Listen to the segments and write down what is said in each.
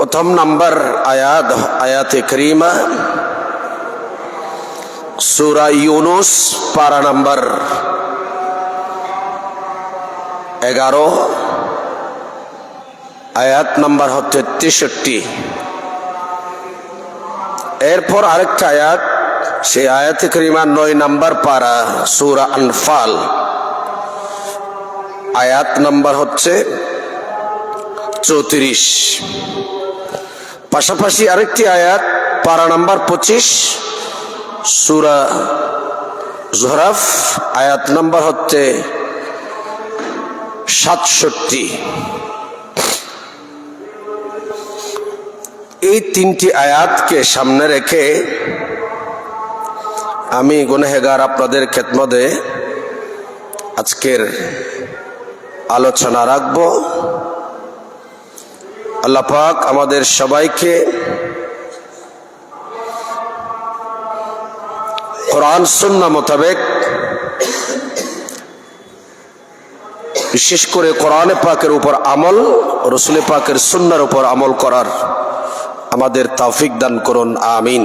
প্রথম নাম্বার আয়াতে করিমা সূরা ইউনুস পারা নাম্বার 11, আয়াত নাম্বার হচ্ছে 63। এরপর আরেকটা আয়াত, সেই আয়াতে করিমা 9 নাম্বার পারা সূরা আনফাল, আয়াত নাম্বার হচ্ছে 34। পাশাপাশি আরেকটি আয়াত পারা নাম্বার 25 সূরা জুহরাফ, আয়াত নাম্বার হচ্ছে 67। এই তিনটি আয়াতকে সামনে রেখে আমি গুনাহগার আপনাদের খেদমতে আজকের আলোচনা রাখব। আল্লাহ পাক আমাদের সবাইকে কোরআন সুন্নাহ মোতাবেক, বিশেষ করে কোরআন পাকের উপর আমল, রাসূল পাকের সুন্নাহর উপর আমল করার আমাদের তৌফিক দান করুন, আমিন।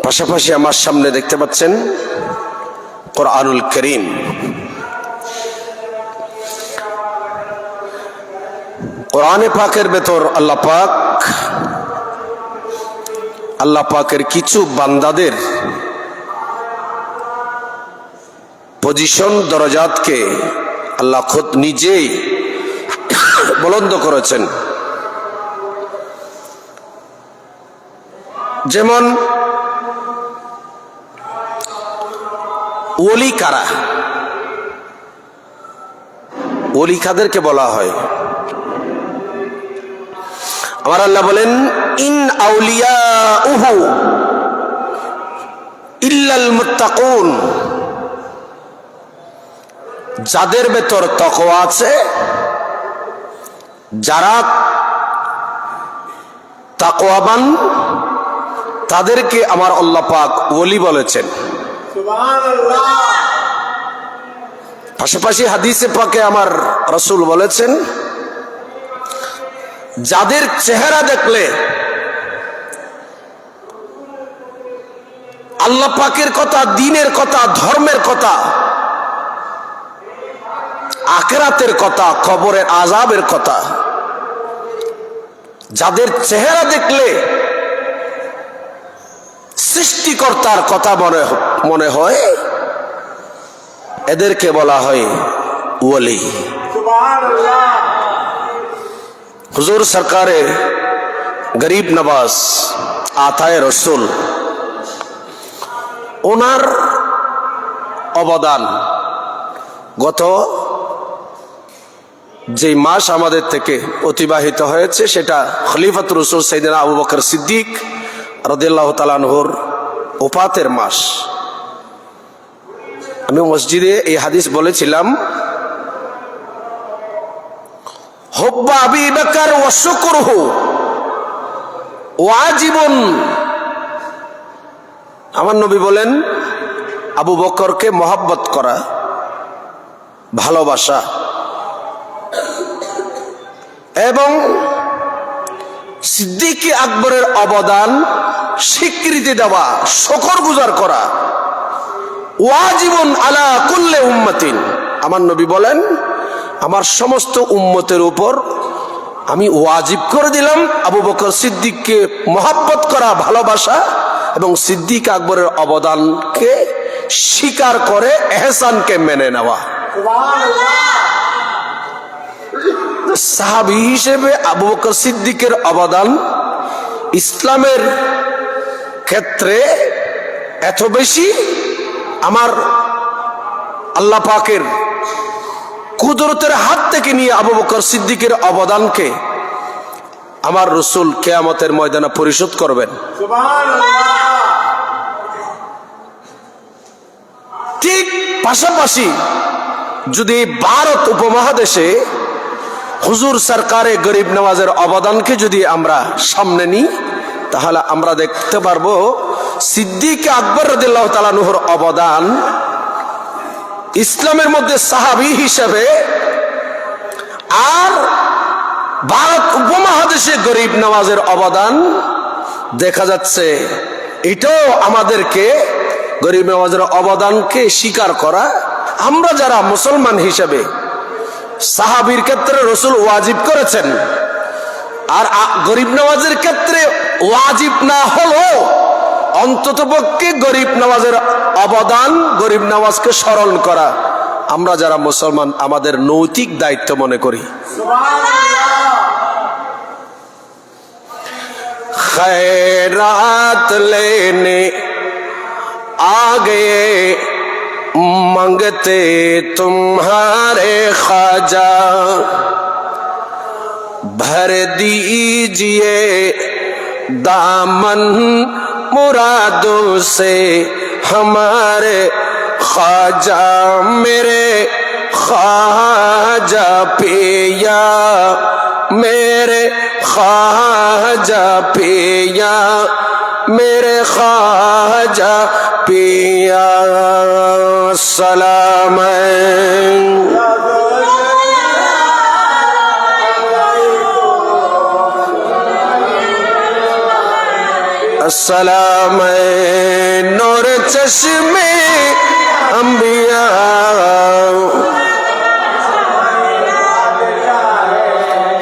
পাশাপাশি আমার সামনে দেখতে পাচ্ছেন কোরআনুল কারীম। কোরআনে পাকের ভেতর আল্লাহ পাকের কিছু বান্দাদের পজিশন, দরজাতকে আল্লাহ খুদ নিজেই বুলন্দ করেছেন। যেমন ওলি কারা, ওলি কাদেরকে বলা হয়? আমার আল্লাহ বলেন, ইন আউলিয়াউহু ইল্লাল মুত্তাকুন, যাদের ভেতর তাকওয়া আছে, যারা তাকওয়াবান, তাদেরকে আমার আল্লাহ পাক ওলি বলেছেন। সুবহানাল্লাহ। পাশাপাশি হাদিসে পাকে আমার রাসূল বলেছেন, যাদের চেহারা দেখলে আল্লাহ পাকের কথা, দ্বীনের কথা, ধর্মের কথা, আখিরাতের কথা, কবরের আযাবের কথা, যাদের চেহারা দেখলে সৃষ্টিকর্তার কথা মনে হয়, এদেরকে বলা হয় ওলি। সুবহানাল্লাহ। হুজুর সরকারে গরিব নওয়াজ আতায়ে রসুল, ওনার অবদান গত যে মাস আমাদের থেকে অতিবাহিত হয়েছে, সেটা খলিফাতুর রাসূল সাইয়েদনা আবু বকর সিদ্দিক রাদিয়াল্লাহু তাআলা আনহুর ওফাতের মাস। আমি মসজিদে এই হাদিস বলেছিলাম, হুব্বু আবি বকর ওয়া শুকরুহু ওয়াজিবুন। আমার নবী বলেন, আবু বকরকে মহব্বত করা, ভালোবাসা এবং সিদ্দিক আকবরের অবদান স্বীকৃতি দেওয়া, শুকরগুজার করা ওয়াজিবুন আলা কুল্লি উম্মাতিন। আমার নবী বলেন, আমার সমস্ত উম্মতের উপর আমি ওয়াজিব করে দিলাম আবু বকর সিদ্দিককে মহব্বত করা, ভালোবাসা এবং সিদ্দিক আকবরের অবদানকে স্বীকার করে এহসানকে মেনে নেওয়া। সাহাবী হিসেবে আবু বকর সিদ্দিকের অবদান ইসলামের ক্ষেত্রে এত বেশি, আমার আল্লাহ পাকের কুদরতের হাত থেকে নিয়ে আবু বকর সিদ্দিকের অবদানকে আমার রাসূল কিয়ামতের ময়দানে পরিশোধ করবেন। সুবহানাল্লাহ। ঠিক পাশাপাশি যদি ভারত উপমহাদেশে হুজুর সরকারে গরিব নওয়াজের অবদানকে যদি আমরা সামনে নিই, তাহলে আমরা দেখতে পারবো সিদ্দিক আকবর রাদিয়াল্লাহু তাআলা আনহুর অবদান ইসলামের মধ্যে সাহাবী হিসেবে আর ভারত উপমহাদেশে গরিব নওয়াজের অবদান দেখা যাচ্ছে। এটাও আমাদেরকে গরিব নওয়াজের অবদানকে স্বীকার করা। আমরা যারা মুসলমান হিসেবে, সাহাবীর ক্ষেত্রে রসুল ওয়াজিব করেছেন, আর গরিব নওয়াজের ক্ষেত্রে ওয়াজিব না হলেও অন্ততপক্ষে গরিব নওয়াজের অবদান, গরিব নওয়াজকে স্মরণ করা আমরা যারা মুসলমান আমাদের নৈতিক দায়িত্ব মনে করি। खैरात लेने आ गए मांगते तुम्हारे ख्वाजा, भर दीजिए दामन मुरादों से हमारे ख्वाजा, मेरे ख्वाजा पिया, मेरे ख्वाजा पिया, मेरे ख्वाजा पिया सलाम। सलाम नूर चश्मे अंबिया।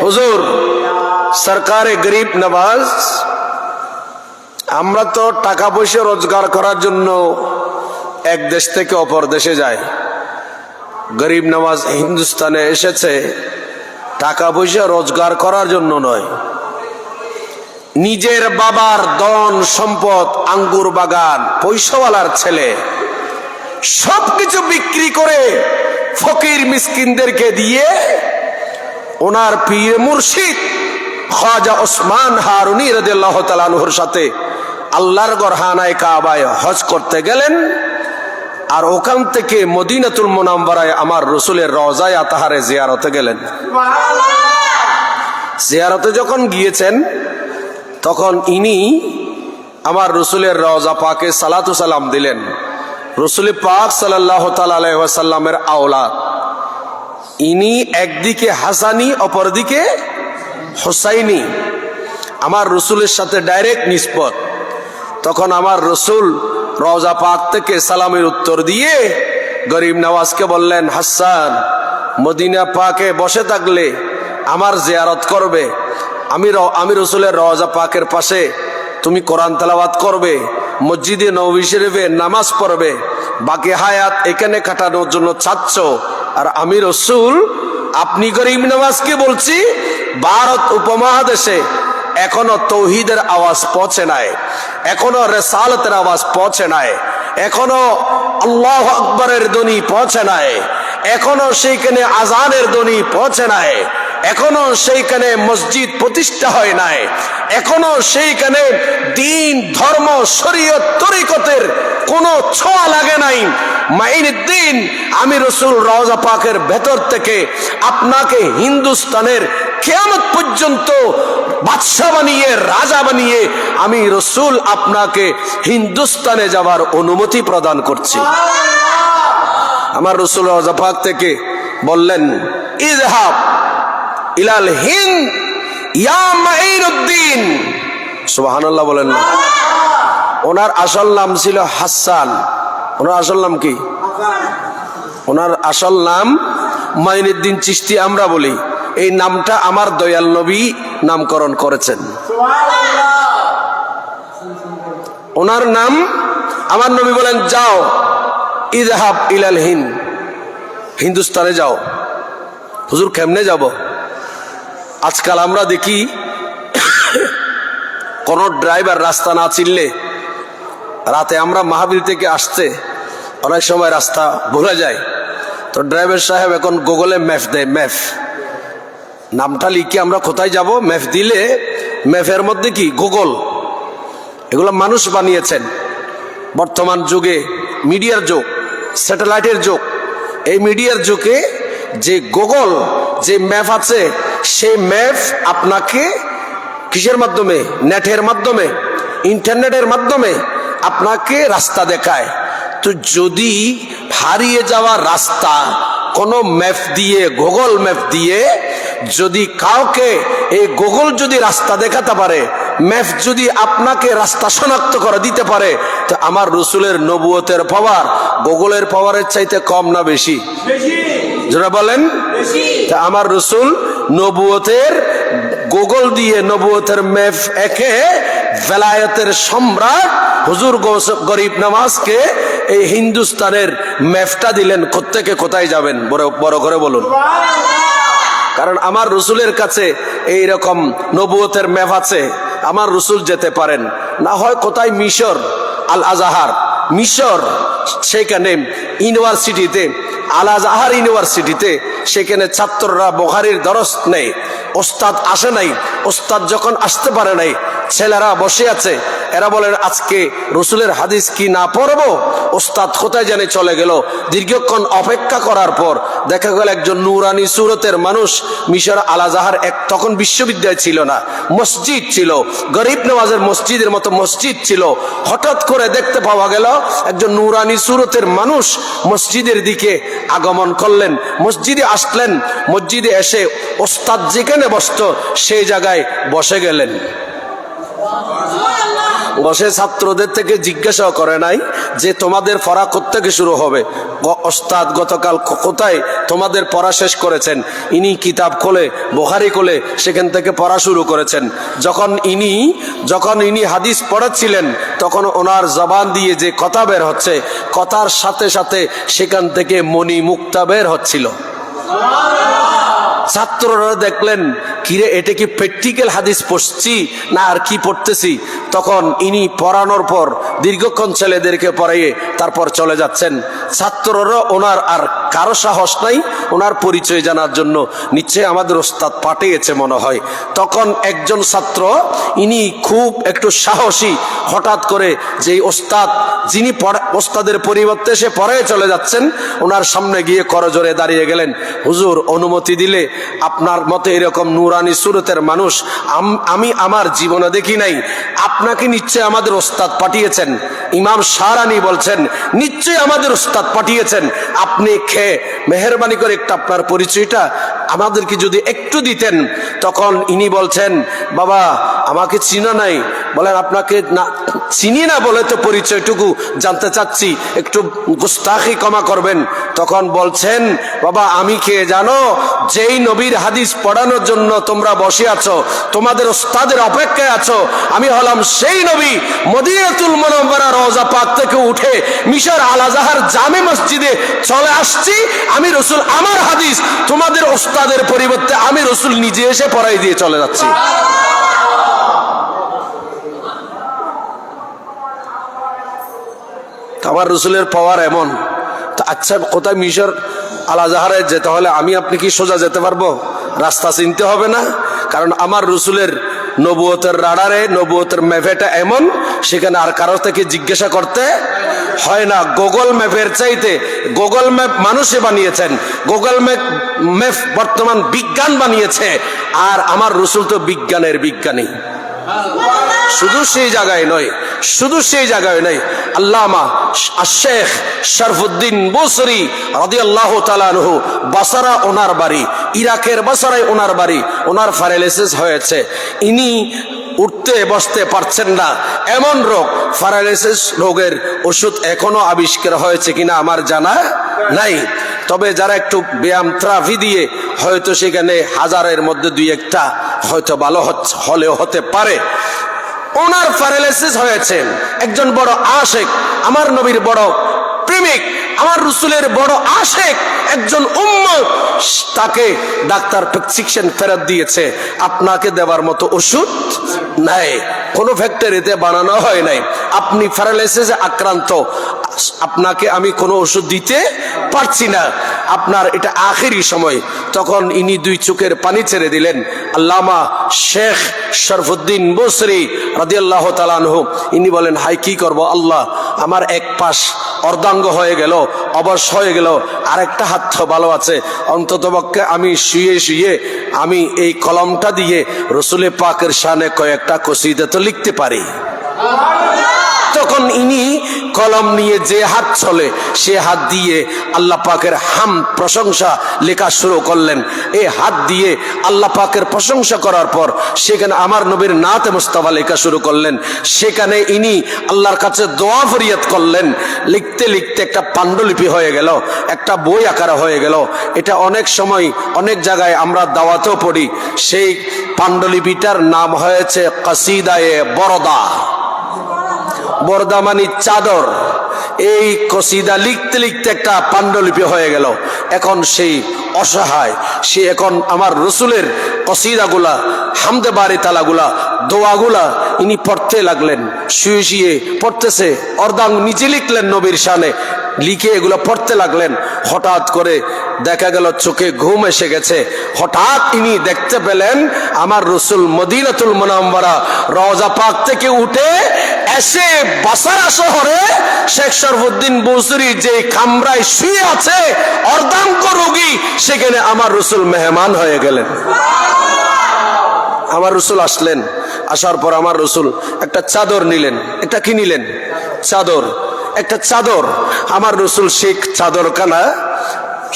हुजूर সরকারে গরিব নওয়াজ, আমরা তো টাকা পয়সা রোজগার করার জন্য এক দেশ থেকে অপর দেশে যাই। গরিব নওয়াজ হিন্দুস্তানে এসেছে টাকা পয়সা রোজগার করার জন্য নয়, নিজের বাবার ধন সম্পদ, আঙ্গুর বাগান, পয়সাওয়ালার ছেলে, সবকিছু বিক্রি করে ফকির মিসকিনদেরকে দিয়ে ওনার পীর মুর্শিদ খাজা ওসমান হারুনি রাদিয়াল্লাহু তাআলা আনহুর সাথে আল্লাহর গরহানায় কাবায় হজ করতে গেলেন। আর ওখান থেকে মদিনাতুল মুনাওয়ারায় আমার রসুলের রওজায়ে আতাহারে জিয়ারতে গেলেন। জিয়ারতে যখন গিয়েছেন তখন ইনি আমার রসুলের রওজা পাকে সালাতু সালাম দিলেন। রসুল পাক সাল্লাল্লাহু তাআলা আলাইহি ওয়াসাল্লামের আওলাদ ইনি, একদিকে হাসানি অপরদিকে হুসাইনি, আমার রসুলের সাথে ডাইরেক্ট নিসবত। তখন আমার রসুল রওজা পাক থেকে সালামের উত্তর দিয়ে গরিব নওয়াজকে বললেন, হাসান, মদিনা পাকে বসে থাকলে আমার জিয়ারত করবে, আমি রসুলের রওজা পাকের পাশে তুমি কোরআন তেলাওয়াত করবে, মসজিদে নববী শরীফে নামাজ পড়বে, বাকি হায়াত এখানে কাটানোর জন্য চাচ্ছ। আর আমি রসুল, আপনি গরিব নওয়াজকে বলছি, ভারত উপমহাদেশে এখনো তৌহিদের আওয়াজ পৌঁছে নাই, এখনো রিসালাতের আওয়াজ পৌঁছে নাই, এখনো আল্লাহু আকবরের ধ্বনি পৌঁছে নাই, এখনো সেইখানে আজানের ধ্বনি পৌঁছে নাই, এখনো সেইখানে মসজিদ প্রতিষ্ঠা হয় নাই, এখনো সেইখানে দিন, ধর্ম, শরীয়ত, তরিকতের কোনো ছোঁয়া লাগে নাই। মাইনুদ্দিন, আমি রসুল রওজা পাকের ভেতর থেকে আপনাকে হিন্দুস্তানের কিয়ামত পর্যন্ত বাদশা বানিয়ে, রাজা বানিয়ে আমি রসুল আপনাকে হিন্দুস্তানে যাওয়ার অনুমতি প্রদান করছি। আমার রসুল রওজা পাক থেকে বললেন, ইযহাব ইলাল হিন্দ ইয়া মাইনুদ্দিন। সুবহানাল্লাহ বলেন না। ওনার আসল নাম ছিল হাসান। ওনার আসল নাম কি? ওনার আসল নাম মাইনুদ্দিন চিশতি আমরা বলি। এই নামটা আমার দয়াল নবী নামকরণ করেছেন। ওনার নাম, আমার নবী বলেন, যাও ইযহাব ইলাল হিন্দ, হিন্দুস্তানে যাও। হুজুর কেমনে যাব? আজকাল আমরা দেখি কোন ড্রাইভার রাস্তা না চিনলে, রাতে আমরা মাহফিল থেকে আসতে অনেক সময় রাস্তা ভুলে যায়, তো ড্রাইভার সাহেব এখন গুগলে ম্যাপ দেয়। ম্যাপ নামটা লিখে আমরা কোথায় যাব, ম্যাপ দিলে ম্যাপের মধ্যে কি গুগল, এগুলো মানুষ বানিয়েছেন। বর্তমান যুগে মিডিয়ার যুগ, স্যাটেলাইটের যুগ, এই মিডিয়ার যুগে যে গুগল, যে ম্যাপ আছে, সেই ম্যাপ আপনাকে কিসের মাধ্যমে, নেটের মাধ্যমে, ইন্টারনেটের মাধ্যমে আপনাকে রাস্তা দেখায়। তো যদি হারিয়ে যাওয়া রাস্তা কোনো ম্যাপ দিয়ে, গুগল ম্যাপ দিয়ে যদি কাউকে এই গুগল যদি রাস্তা দেখাতে পারে, ম্যাপ যদি আপনাকে রাস্তা শনাক্ত করে দিতে পারে, তো আমার রসুলের নবুয়তের পাওয়ার গুগলের পাওয়ারের চাইতে কম না বেশি? যারা বলেন তা আমার রসুল নবুয়তের গুগল দিয়ে নবুয়তের ম্যাপ একে বেলায়েতের সম্রাট হুজুর গরিব নওয়াজকে এই হিন্দুস্তানের ম্যাপটা দিলেন, কোত্থেকে কোথায় যাবেন বড় করে বলুন। কারণ আমার রসুলের কাছে এই রকম নবুয়তের ম্যাপ আছে, আমার রসুল যেতে পারেন। না হয় কোথায় মিশর, আল আজাহার মিশর, সেখানে ইউনিভার্সিটিতে আল আজাহার ইউনিভার্সিটিতে সেখানে ছাত্ররা বুখারীর দরস নেই, ওস্তাদ আসে নাই। ওস্তাদ যখন আসতে পারে নাই, ছেলেরা বসে আছে, এরা বলেন আজকে রসুলের হাদিস কি না পড়বো? ওস্তাদ কোথায় জানে চলে গেল। দীর্ঘক্ষণ অপেক্ষা করার পর দেখা গেল একজন নুরানি সুরতের মানুষ, মিশর আল আজাহার তখন বিশ্ববিদ্যালয় ছিল না, মসজিদ ছিল, গরিব নওয়াজের মসজিদের মতো মসজিদ ছিল। হঠাৎ করে দেখতে পাওয়া গেল একজন নুরানি সুরতের মানুষ মসজিদের দিকে আগমন করলেন, মসজিদে আসলেন। মসজিদে এসে ওস্তাদ যেখানে বসত সেই জায়গায় বসে গেলেন। বসে ছাত্রদের থেকে জিজ্ঞাসা করে নাই যে তোমাদের পড়া কোত্থেকে শুরু হবে, ওস্তাদ গতকাল কোথায় তোমাদের পড়া শেষ করেছেন? ইনি কিতাব খোলে, বুখারী খোলে, সেখান থেকে পড়া শুরু করেছেন। যখন ইনি হাদিস পড়াচ্ছিলেন, তখন ওনার জবান দিয়ে যে কথা বের হচ্ছে, কথার সাথে সাথে সেখান থেকে মণি মুক্তা বের হচ্ছিল। ছাত্ররা দেখলেন, কিরে এটা কি প্র্যাকটিক্যাল হাদিস পড়ছি না আর কি পড়তেছি? তখন ইনি পড়ানোর পর দীর্ঘক্ষণ ছেলেদেরকে পড়াইয়ে তারপর চলে যাচ্ছেন। ছাত্ররা ওনার আর কারো সাহস নাই ওনার পরিচয় জানার জন্য, নিশ্চয়ই আমাদের ওস্তাদ পাঠিয়েছে মনে হয়। তখন একজন ছাত্র, ইনি খুব একটু সাহসী, হঠাৎ করে যে ওস্তাদ যিনি ওস্তাদের পরিবর্তে সে পড়ায় চলে যাচ্ছেন, ওনার সামনে গিয়ে করজোরে দাঁড়িয়ে গেলেন, হুজুর অনুমতি দিলে আপনার মতে এরকম নুরানি সুরতের মানুষ আমি আমার জীবনে দেখি নাই, আপনাকে নিশ্চয় আমাদের ওস্তাদ পাঠিয়েছেন। ইমাম শাহরানি বলছেন, নিশ্চয়ই আমাদের ওস্তাদ পাঠিয়েছেন, আপনি খেয়ে মেহেরবানি করে একটা আপনার পরিচয়টা আমাদেরকে যদি একটু দিতেন। তখন ইনি বলছেন, বাবা আমাকে চিনা নাই। বলেন আপনাকে না চিনি না বলে তো পরিচয়টুকু জানতে চাচ্ছি, একটু গুস্তাখি ক্ষমা করবেন। তখন বলছেন, বাবা আমি কে জানো? যেই নবীর হাদিস পড়ানোর জন্য তোমরা বসে আছো, তোমাদের ওস্তাদের অপেক্ষায় আছো, আমি হলাম সেই নবী। মদিনাতুল মুনাওয়ারা রওজা পাক থেকে উঠে মিশর আল আজাহার জামে মসজিদে চলে আসছি। আমি রসুল আমার হাদিস তোমাদের ওস্তাদের পরিবর্তে আমি রসুল নিজে এসে পড়াই দিয়ে চলে যাচ্ছি। আমার রসুলের পাওয়ার এমন। আচ্ছা কোথায় মিশর আল আজাহারে যেতে হলে আমি আপনি কি সোজা যেতে পারবো? রাস্তা চিনতে হবে না? কারণ আমার রসুলের নবুয়তের রাডারে, নবুয়তের ম্যাপেটা এমন, সেখানে আর কারো থেকে জিজ্ঞাসা করতে হয় না। গুগল ম্যাপের চাইতে, গুগল ম্যাপ মানুষে বানিয়েছেন, গুগল ম্যাপ বর্তমান বিজ্ঞান বানিয়েছে, আর আমার রসুল তো বিজ্ঞানের বিজ্ঞানী। শুধু সেই জায়গায় নয়, শুধু সেই জায়গায় নয়, আল্লামা শেখ শরফুদ্দিন বুসরি রাদিয়াল্লাহু তাআলা আনহু, বাসরা ওনার বাড়ি, ইরাকের বাসরায় ওনার বাড়ি, ওনার প্যারালাইসিস হয়েছে, ইনি উঠতে বসতে পারছেন না, এমন রোগ। প্যারালাইসিস রোগের ওষুধ এখনো আবিষ্কার হয়েছে কিনা আমার জানা নাই, তবে যারা একটু ব্যায়াম থেরাপি দিয়ে হয়তো সেখানে হাজারের মধ্যে দুই একটা হয়তো ভালো হলেও হতে পারে। ওনার প্যারালাইসিস হয়েছে, একজন বড় আশেক, আমার নবীর বড় প্রেমিক, আমার রসুলের বড় আশেক, একজন উম্মত, তাকে ডাক্তার প্রেসক্রিপশন ফেরত দিয়েছে, আপনাকে দেওয়ার মতো ওষুধ নাই, কোনো ফ্যাক্টরিতে বানানো হয় নাই, আপনি প্যারালাইসিসে আক্রান্ত, আপনাকে আমি কোনো ওষুধ দিতে পারছি না, আপনার এটা আখেরি সময়। তখন ইনি দুই চোখের পানি ছেড়ে দিলেন। আল্লামা শেখ শরফুদ্দিন বুসরি রাদিয়াল্লাহু তাআলা আনহু, ইনি বলেন, হাই কি করব আল্লাহ, আমার এক পাশ অর্ধাঙ্গ হয়ে গেল, অবশ হয়ে গেল, আরেকটা হাত তো ভালো আছে, অন্ততপক্ষে আমি শুয়ে শুয়ে আমি এই কলমটা দিয়ে রসুলের পাকের শানে কয়েকটা কসিদা তো লিখতে পারি। তখন ইনি কলম নিয়ে যে হাত চলে সে হাত দিয়ে আল্লাহ পাকের প্রশংসা লেখা শুরু করলেন। এই হাত দিয়ে আল্লাহ পাকের প্রশংসা করার পর সেখানে আমার নবীর নাতে মুস্তাফা লেখা শুরু করলেন। সেখানে ইনি আল্লাহর কাছে দোয়া ফরিয়াদ করলেন। লিখতে লিখতে একটা পাণ্ডুলিপি হয়ে গেল, একটা বই আকারে হয়ে গেল। এটা অনেক সময় অনেক জায়গায় আমরা দাওয়াতেও পড়ি। সেই পাণ্ডুলিপিটার নাম হয়েছে কসিদায়ে বরদা। বরদা মানে চাদর। এই কসিদা লিখতে লিখতে একটা পাণ্ডুলিপি হয়ে গেল। এখন সেই অসহায়, সে এখন আমার রসুলের কসিদাগুলা, হামদে বাড়ি তালাগুলা, দোয়াগুলা ইনি পড়তে লাগলেন। শুয়ে শুয়ে পড়তেছে, অর্ধাং নিচে লিখলেন নবীর শানে, লিখে এগুলো পড়তে লাগলেন। হঠাৎ করে দেখা গেল চোখে ঘুম এসে গেছে। হঠাৎ ইনি দেখতে পেলেন আমার রসুল মদিনাতুল মুনাওয়ারা রওজা পাক থেকে উঠে এসে বাসারা শহরে শেখ শরফুদ্দিন বসরি যে কামরায় শুয়ে আছে অর্ধাঙ্গ রোগী, সেখানে আমার রসুল মেহমান হয়ে গেলেন। আমার রসুল আসলেন, আসার পর আমার রসুল একটা চাদর নিলেন। একটা কি নিলেন? চাদর। একটা চাদর আমার রসুল শেখ চাদর কানা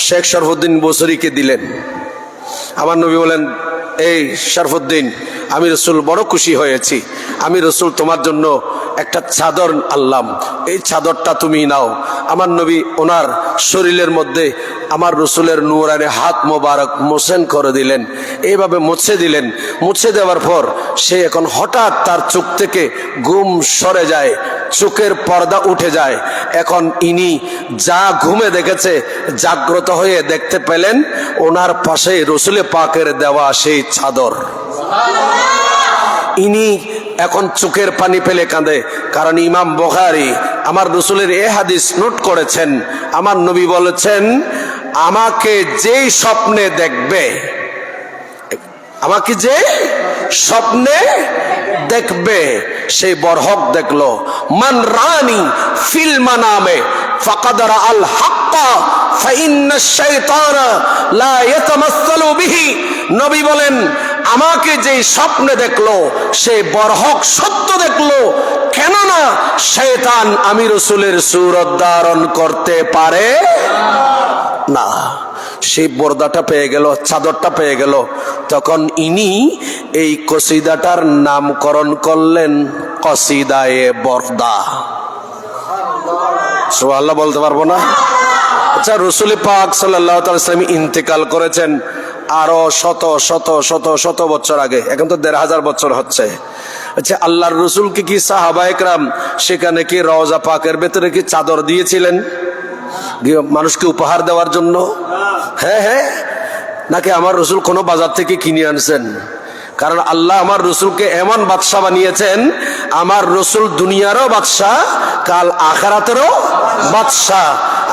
শেখ শরফুদ্দিন বসরিকে দিলেন। আমার নবী বলেন, এই শরফুদ্দিন, আমি রসুল বড় খুশি হয়েছি। আমি রসুল তোমার জন্য একটা চাদর আনলাম, এই চাদরটা তুমি নাও। আমার নবী ওনার শরীরের মধ্যে আমার রসুলের নূরানি হাত মোবারক মোছেন করে দিলেন। এইভাবে মুছে দিলেন। মুছে দেওয়ার পর সে এখন হঠাৎ তার চোখ থেকে ঘুম সরে যায়, চোখের পর্দা উঠে যায়। এখন ইনি যা ঘুমে দেখেছে জাগ্রত হয়ে দেখতে পেলেন ওনার পাশে রসুলে পাকের দেওয়া সেই চাদর। ইনি এখন চোখের পানি ফেলে কাঁদে, কারণ ইমাম বুখারী আমার রসুলের এ হাদিস নোট করেছেন। আমার নবী বলেছেন, আমাকে যেই স্বপ্নে দেখবে, আমাকে যে স্বপ্নে দেখবে সেই বরহক দেখলো। মান রানি ফিল মানামে ফাকাদ রাআল হাক্কা ফাইন্না শাইতানা লা ইয়াতামাসসালু বিহি। নবী বলেন, আমাকে যে স্বপ্নে দেখলো সেই বরহক সত্য দেখলো, কেননা শয়তান আমি রসুলের সূরত ধারণ করতে পারে না। সেই বর্দাটা পেয়ে গেল, চাদরটা পেয়ে গেল। তখন ইনি এই কসিদাটার নামকরণ করলেন কসিদায়ে বরদা। সুবহানাল্লাহ বলতে পারবো না? আচ্ছা, রসুল পাক সাল্লাল্লাহু আলাইহি ওয়াসাল্লাম ইন্তেকাল করেছেন আরো শত শত শত শত বছর আগে। এখন তো ১৫০০ বছর হচ্ছে। আচ্ছা, আল্লাহর রসুলকে কি সাহাবায়ে কেরাম সেখানে কি রওজা পাকের ভেতরে কি চাদর দিয়েছিলেন মানুষকে উপহার দেওয়ার জন্য? হ্যাঁ হ্যাঁ। নাকি আমার রসুল কোনো বাজার থেকে কিনে আনছেন? কারণ আল্লাহ আমার রসুলকে এমন বাদশাহ বানিয়েছেন, আমার রসুল দুনিয়ারও বাদশাহ, কাল আখিরাতেরও বাদশাহ।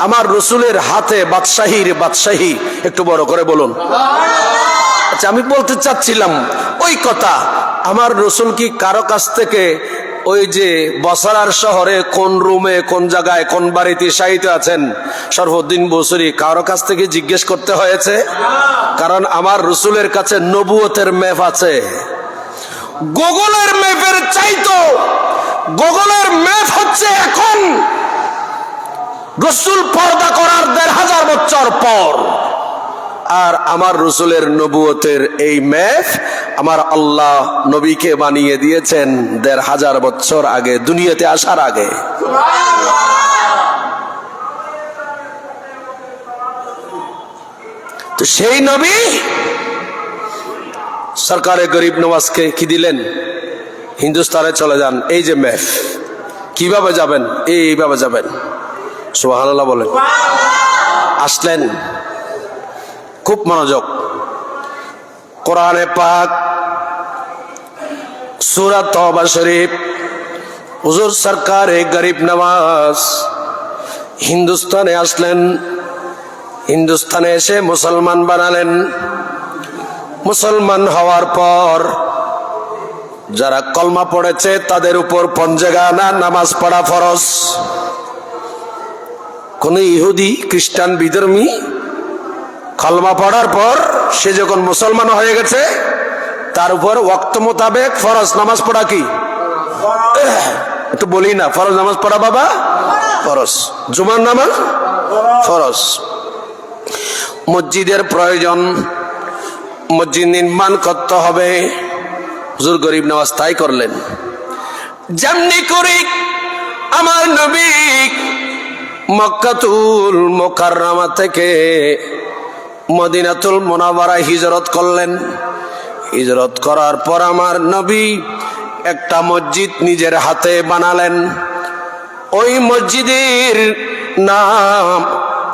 আমার রসুলের হাতে বাদশাহী। একটু বড় করে বলুন। আচ্ছা, আমি বলতে চাচ্ছিলাম ওই কথা, আমার রসুল কি কারো কাছ থেকে ওই যে বসরার শহরে কোন রুমে, কোন জায়গায়, কোন বাড়িতে শায়িত আছেন শরফুদ্দিন বসরি, কারো কাছ থেকে জিজ্ঞেস করতে হয়েছে? কারণ আমার রসুলের কাছে নবুয়তের ম্যাপ আছে। গুগলের ম্যাপের চাইতো গুগলের ম্যাপ হচ্ছে এখন রসুল পর্দা করার ১৫০০ বছর পর। আর আমার রসুলের নবুয়তের এই ম্যাপ আমার আল্লাহ নবীকে বানিয়ে দিয়েছেন ১৫০০ বছর আগে, দুনিয়াতে আসার আগে। তো সেই নবী সরকারে গরিব নওয়াজকে কি দিলেন? হিন্দুস্তানে চলে যান, এই যে ম্যাপ, কিভাবে যাবেন? এইভাবে যাবেন। সুবহানাল্লাহ বলেন। আসলেন, খুব মনোযোগ। কোরআনে পাক সূরা তওবা শরীফ, হুজুর সরকারে গরিব নওয়াজ হিন্দুস্তানে আসলেন। হিন্দুস্তানে এসে মুসলমান বানালেন। মুসলমান হওয়ার পর যারা কলমা পড়েছে তাদের উপর পঞ্জেগানা নামাজ পড়া ফরজ। কোন ইহুদি খ্রিস্টান বিধর্মী কলমা পড়ার পর সে যখন মুসলমান হয়ে গেছে তার উপর ওয়াক্ত মোতাবেক ফরজ নামাজ পড়া কি? একটু বলি না, ফরজ নামাজ পড়া বাবা ফরজ, জুমার নামাজ ফরজ। মসজিদের প্রয়োজন, মসজিদ নির্মাণ করতে হবে। হুজুর গরিব নওয়াজ তাই করলেন। যেমনি করে আমার নবী মক্কাতুল মুকাররমা থেকে মদিনাতুল মুনাওয়ারায় হিজরত করলেন। হিজরত করার পর আমার নবী একটা মসজিদ নিজের হাতে বানালেন। ওই মসজিদের নাম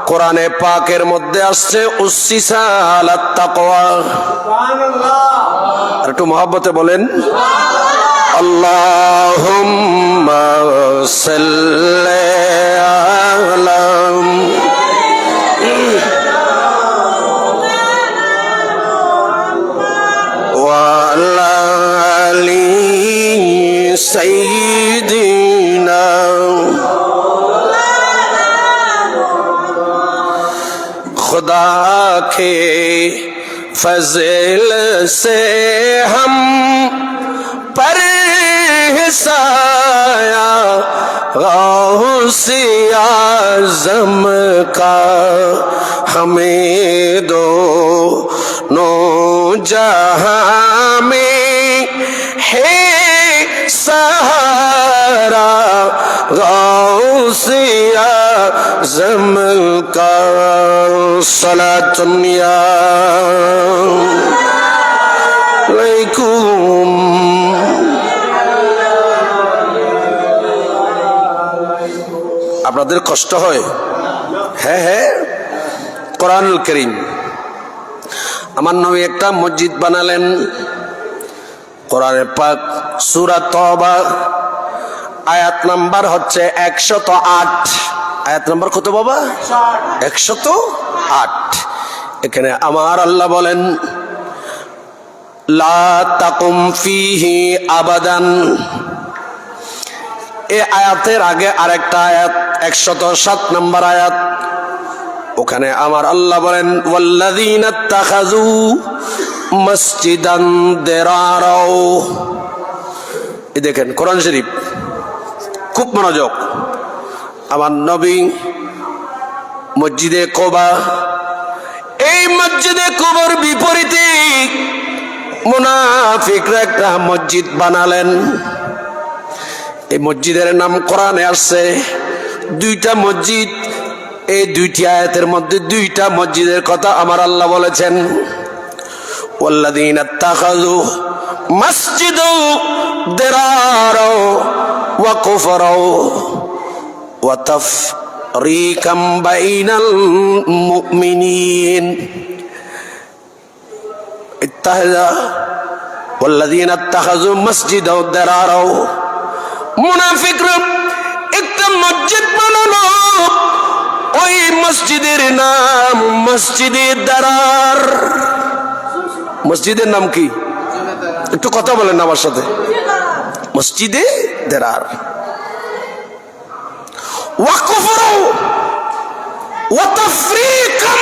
কোরআনে পাকের মধ্যে আসছে উসসিসা আলাত তাকওয়া। সুবহানাল্লাহ। একটু মহব্বতে বলেন আল্লাহুম্মা সাল্লি আলা ওয়া আলা আলি সাইয়্যিদিনা खुदा के फजल से हम पर साया गौसे आज़म का हमें दो नो जहां में है सहारा गौसे आज़म का सलातुन्या अलैकुम। আপনাদের কষ্ট হয়? হ্যাঁ হ্যাঁ, কোরআনুল কারীম। আমার নবী একটা মসজিদ বানালেন। কোরআনে পাক সূরা তওবা আয়াত নাম্বার হচ্ছে 108। আয়াত নাম্বার কত বাবা? 108। এখানে আমার আল্লাহ বলেন লা তাকুম ফিহি আবাদান। এই আয়াতের আগে আরেকটা আয়াত 107 নম্বর আয়াত, ওখানে আমার আল্লাহ বলেন ওয়াল্লাযীনা ইত্তাখাযু মসজিদান দিরারাও। এই দেখেন কোরআন শরীফ, খুব মনোযোগ। আমার নবী মসজিদে কুবা, এই মসজিদে কুবার বিপরীতে মুনাফিকরা একটা মসজিদ বানালেন। এই মসজিদের নাম কোরআনে আসছে দুইটা মসজিদ। এই দুইটি আয়াতের মধ্যে দুইটা মসজিদের কথা আমার আল্লাহ বলেছেন। ওয়াল্লাযীনা ইত্তাখাযু মসজিদাও দিরারাও ওয়া কুফরাও ওয়া তাফরীকাম বাইনাল মুমিনিন। ইত্তাখাযা ওয়াল্লাযীনা ইত্তাখাযু মসজিদাও দিরারাও, মুনাফিকরা একটা মসজিদ বানালো, ওই মসজিদের নাম মসজিদে দারার। মসজিদের নাম কি? একটু কথা বলেন আমার সাথে। মসজিদে দারার। ওয়া কুফরু ওয়া তাফরীকাম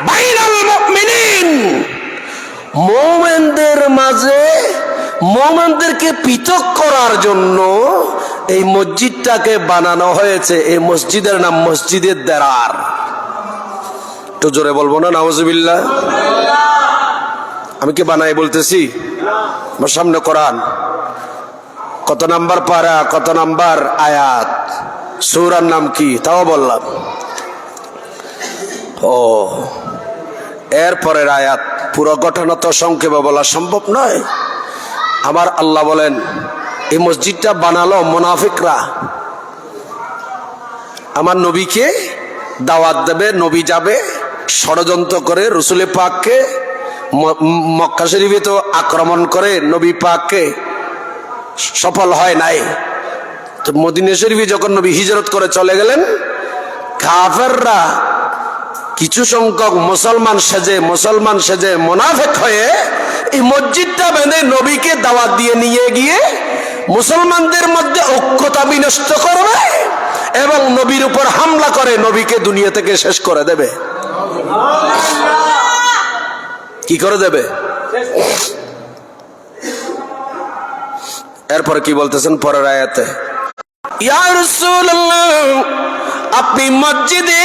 বাইনাল মুমিনিন, মুমিনদের মাঝে মুমিনদেরকে পৃথক করার জন্য এই মসজিদটাকে বানানো হয়েছে। এই মসজিদের নাম মসজিদে দারার। একটু জোরে বলবো না নাউজুবিল্লাহ? আমি কি বানাই বলতেছি? আমার সামনে কোরআন, কত নাম্বার পারা, কত নাম্বার আয়াত, সূরার নাম কি তাও বললাম। ও এরপরের আয়াত, পুরো ঘটনা তো সংক্ষেপে বলা সম্ভব নয়। আমার আল্লাহ বলেন এই মসজিদটা বানালো মুনাফিকরা। আমার নবীকে দাওয়াত দেবে, নবী যাবে, ষড়যন্ত্র করে রসুলে পাককে মক্কা শরীফে তো আক্রমণ করে নবী পাককে, সফল হয় নাই। তো মদিনা শরীফে যখন নবী হিজরত করে চলে গেলেন, কাফেররা কিছু সংখ্যক মুসলমান সেজে মুনাফিক হয়ে এই মসজিদটা বেঁধে নবীকে দাওয়াত দিয়ে নিয়ে গিয়ে মুসলমানদের মধ্যে ঐক্যতা বিনষ্ট করবে এবং নবীর উপর হামলা করে নবীকে দুনিয়া থেকে শেষ করে দেবে। কি করে দেবে? এরপরে কি বলতেছেন পরের আয়াতে? ইয়া রাসূলুল্লাহ, আপনি মসজিদে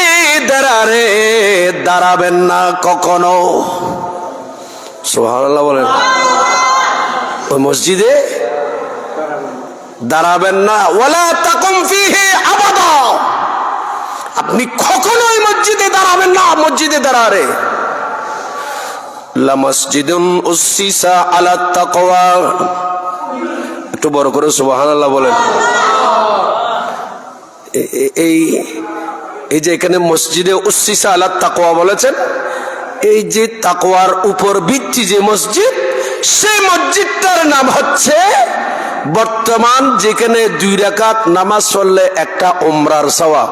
দাঁড়াবেন না কখনো। সুবহানাল্লাহ বলেন। ওই মসজিদে দাঁড়াবেন না। ওয়ালা তাকুম ফিহি আবাদা, আপনি কখনোই মসজিদে দাঁড়াবেন না। মসজিদে দাঁড়ারে লা মসজিদুন উসসিসা আলা তাকওয়া, একটু বড় করে সুবহানাল্লাহ বলেন। এই যে এখানে মসজিদে উসসিসা আলা তাকওয়া বলেছেন, এই যে তাকওয়ার উপর ভিত্তি যে মসজিদ, সেই মসজিদটার নাম হচ্ছে বর্তমান যেখানে 2 রাকাত নামাজ পড়লে একটা উমরার সওয়াব।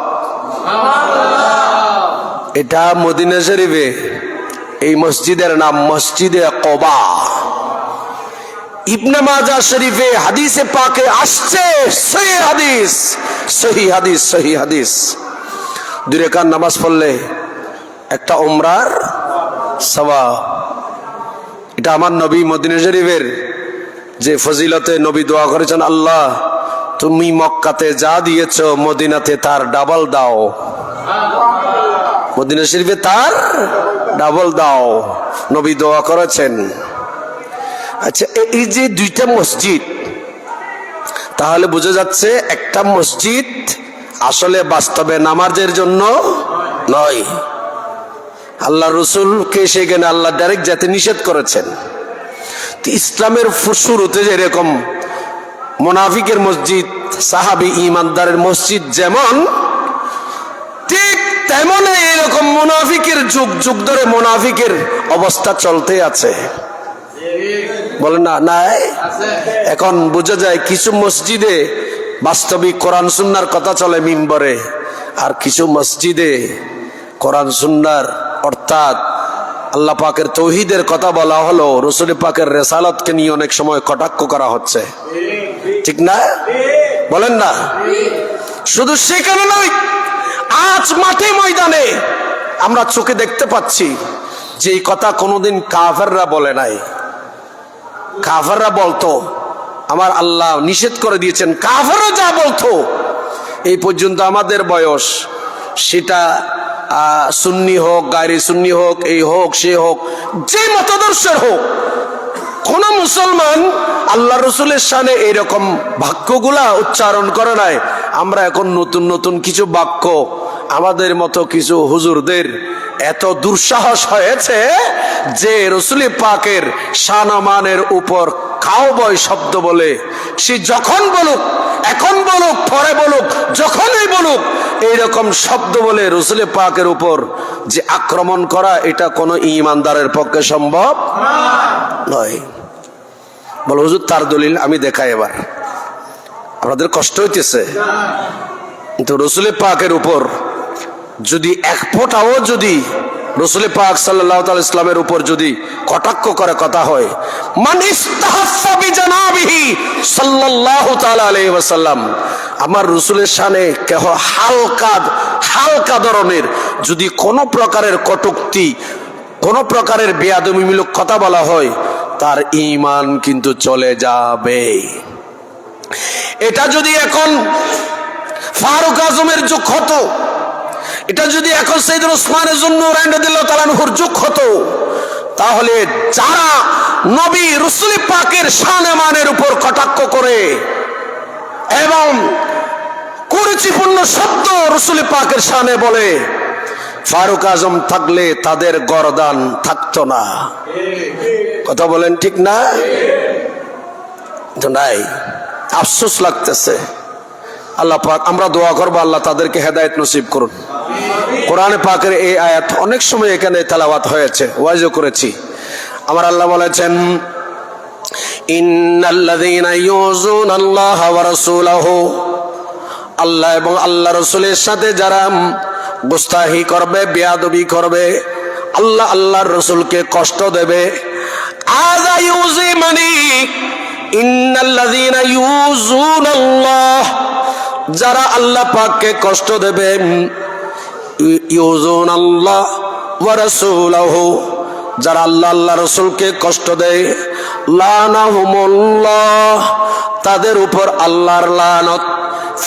এটা মদিনা শরীফে, এই মসজিদের নাম মসজিদে কুবা। ইবনে মাজাহ শরীফে হাদিসে পাকে আসছে, সহিহ হাদিস, সহিহ হাদিস, সহিহ হাদিস, 2 রাকাত নামাজ পড়লে একটা উমরার সওয়াব। এটা আমার নবী মদিনা শরীফের যে ফজিলতে নবী দোয়া করেছেন, আল্লাহ তুমি মক্কাতে যা দিয়েছ মদিনাতে তার ডাবল দাও, মদিনা শরীফে তার ডাবল দাও, নবী দোয়া করেছেন। আচ্ছা, এই যে 2টা মসজিদ, তাহলে বোঝা যাচ্ছে একটা মসজিদ আসলে বাস্তবে নামাজের জন্য নয়। আল্লাহ রসুলকে সেখানে আল্লাহ ডাইরেক্ট যেতে নিষেধ করেছেন। ইসলামের শুরুতে যেরকম মুনাফিকের মসজিদ, সাহাবী ঈমানদারের মসজিদ যেমন, ঠিক তেমন এরকম মুনাফিকের যুগ যুগ ধরে মুনাফিকের অবস্থা চলতে আছে। বলেন না? নাই? এখন বোঝা যায় কিছু মসজিদে বাস্তবিক কোরআন সুন্নাহর কথা চলে মিম্বরে, আর কিছু মসজিদে কোরআন সুন্নাহর অর্থাৎ আল্লাহ পাকের তৌহিদের কথা বলা হলো, রসুল পাকের রিসালাতকে নিয়ে অনেক সময় কটাক্ষ করা হচ্ছে, ঠিক না? বলেন না? শুধু সেখানে নয়, আজ মাঠে ময়দানে আমরা চোখে দেখতে পাচ্ছি যে এই কথা কোনোদিন কাফেররা বলে নাই। কাফেররা বলতো, আমার আল্লাহ নিষেধ করে দিয়েছেন, কাফেররা যা বলতো এই পর্যন্ত আমাদের বয়স, সেটা সুন্নি হোক, গায়রে সুন্নি হোক, এই হোক সে হোক, যে মতাদর্শের হোক, কোন মুসলমান আল্লাহ রসুলের শানে এইরকম বাক্যগুলা উচ্চারণ করে নাই। আমরা এখন নতুন নতুন কিছু বাক্য আমাদের মতো কিছু হুজুরদের এত দুঃসাহস হয়েছে যে রসুল পাকের শানমানের উপর কাউবয় শব্দ বলে, সে যখন বলুক, এখন বলুক, পরে বলুক, যখনই বলুক, এইরকম শব্দ বলে রসুল পাকের উপর যে আক্রমণ করা, এটা কোনো ঈমানদারের পক্ষে সম্ভব নয়। বলো হুজুর তার দলিল আমি দেখাই। এবার আপনাদের কষ্ট হইতেছে, কিন্তু রসুল পাকের উপর যদি এক ফোঁটাও যদি রসুল পাক সাল্লাল্লাহু তাআলা ইসলামের উপর যদি কটাক্ষ করে কথা হয়, মান ইস্তাহাফা বিজানাবিহি সাল্লাল্লাহু তাআলা আলাইহি ওয়াসাল্লাম, আমার রসুলের শানে কেহ হালকা ধরনের যদি কোনো প্রকারের কটূক্তি, কোনো প্রকারের বেয়াদবিমূলক কথা বলা হয়, তার ঈমান কিন্তু চলে যাবে। এটা যদি এখন ফারুক আজমের যুগ হতো, এটা যদি এখন সাইয়েদনা উসমান যুন্নুরাইন রাদিয়াল্লাহু তাআলা আনহুর যুগ হতো, তাহলে যারা নবী রাসূল পাকের শান-এ-মানের উপর কটাক্ষ করে এবং কুরুচিপূর্ণ শব্দ রাসূল পাকের শানে বলে, ফারুক আজম থাকলে তাদের গর্দান থাকতো না। কথা বলেন ঠিক না? নাই, আফসোস লাগতেছে। আল্লাহ পাক, আমরা দোয়া করবো আল্লাহ তাদেরকে হেদায়েত নসিব করুন। কোরআনে পাকের এই আয়াত অনেক সময় এখানে তেলাওয়াত হয়েছে, ওয়াজও করেছি। আমার আল্লাহ বলেছেন, ইন্নাল্লাযীনা ইউযুনাল্লাহা ওয়া রাসূলাহু, আল্লাহ এবং আল্লাহ রাসূলের সাথে যারা গুস্তাহি করবে, বেয়াদবি করবে, আল্লাহ আল্লাহর রাসূলকে কষ্ট দেবে। আযা ইউজি মানি ইন্নাল্লাযীনা ইউযুনাল্লাহ, যারা আল্লাহ পাককে কষ্ট দেবে, ইউযুনাল্লাহ ওয়া রাসূলাহু, যারা আল্লাহ আল্লাহ রাসূলকে কষ্ট দেয়, লানাহুমুল্লাহ, তাদের উপর আল্লাহর লানত,